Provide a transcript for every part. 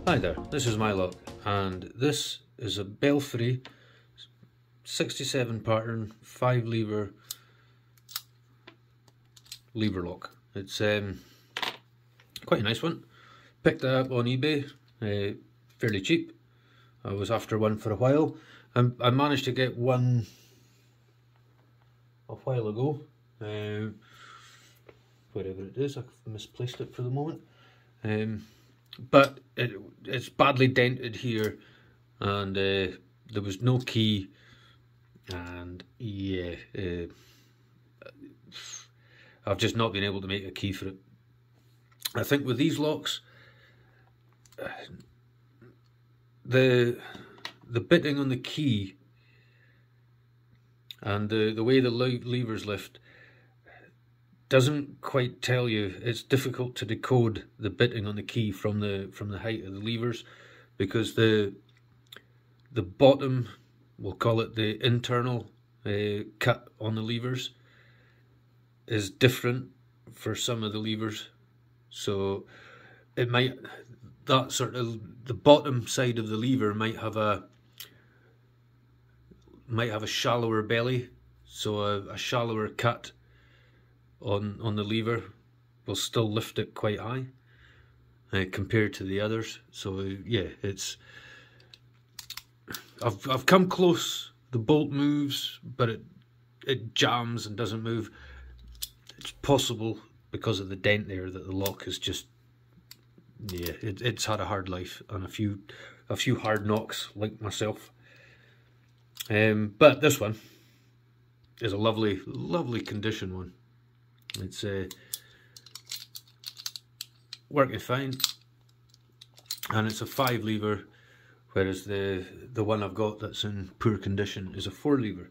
Hi there, this is my lock, and this is a Belfry 67 pattern 5 lever lock. It's quite a nice one. Picked it up on eBay, fairly cheap. I was after one for a while, and I managed to get one a while ago. Wherever it is, I've misplaced it for the moment. But it's badly dented here, and there was no key, and yeah, I've just not been able to make a key for it. I think with these locks, the bitting on the key and the way the levers lift doesn't quite tell you. It's difficult to decode the bitting on the key from the height of the levers, because the bottom, we'll call it the internal cut on the levers, is different for some of the levers. So it might, that sort of, the bottom side of the lever might have a shallower belly, so a shallower cut on the lever will still lift it quite high compared to the others. So yeah, it's, I've come close. The bolt moves, but it jams and doesn't move. It's possible because of the dent there that the lock is just, yeah, it's had a hard life and a few hard knocks like myself. But this one is a lovely condition one. It's working fine, and it's a 5 lever, whereas the one I've got that's in poor condition is a 4 lever.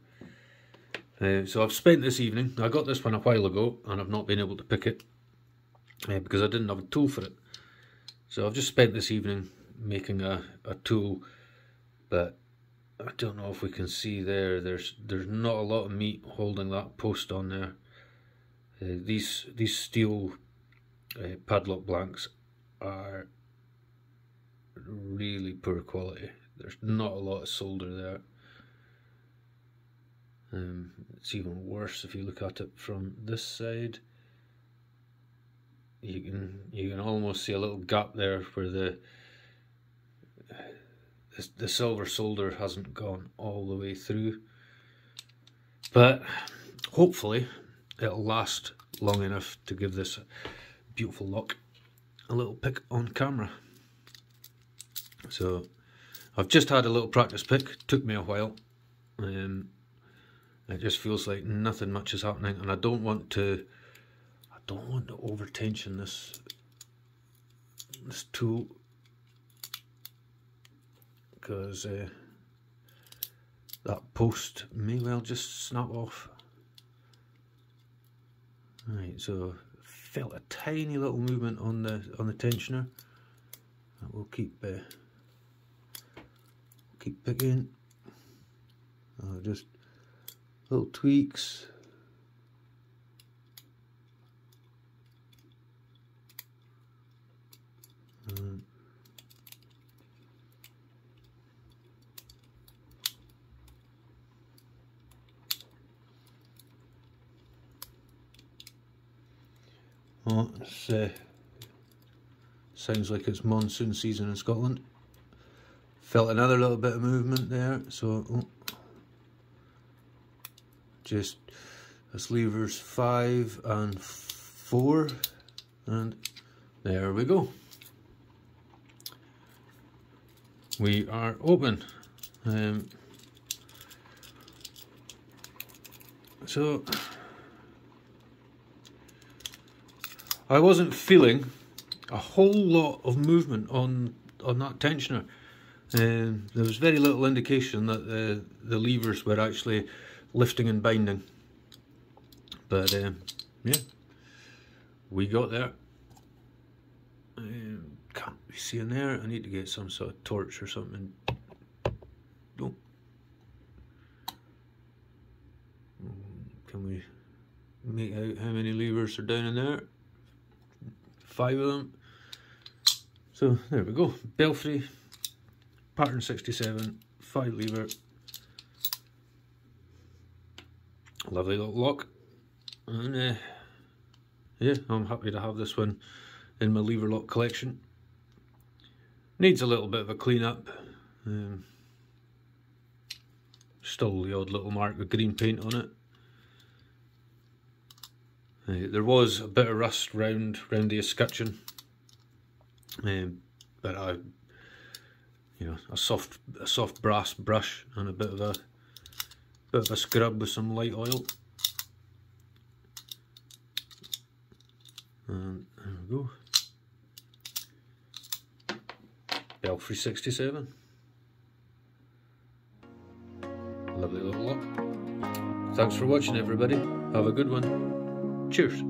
So I've spent this evening, I got this one a while ago and I've not been able to pick it because I didn't have a tool for it. So I've just spent this evening making a tool, but I don't know if we can see there's not a lot of meat holding that post on there. These steel padlock blanks are really poor quality. There's not a lot of solder there. It's even worse if you look at it from this side. You can almost see a little gap there where the silver solder hasn't gone all the way through. But hopefully it'll last long enough to give this beautiful lock a little pick on camera. So I've just had a little practice pick, took me a while. It just feels like nothing much is happening, and I don't want to over tension this tool, because that post may well just snap off. Right, so felt a tiny little movement on the tensioner. We'll keep picking. Just little tweaks. Oh, it sounds like it's monsoon season in Scotland. Felt another little bit of movement there, so just this levers 5 and 4, and there we go. We are open. So I wasn't feeling a whole lot of movement on that tensioner. There was very little indication that the levers were actually lifting and binding. But yeah, we got there. Can't be seeing there. I need to get some sort of torch or something. Oh. Can we make out how many levers are down in there? 5 of them. So there we go, Belfry, pattern 67, 5 lever, lovely little lock, and yeah, I'm happy to have this one in my lever lock collection. Needs a little bit of a clean up, still the odd little mark of green paint on it. There was a bit of rust round the escutcheon, but a soft brass brush and a bit of a scrub with some light oil, and there we go. Belfry 67. Lovely little lock. Thanks for watching, everybody. Have a good one. Cheers.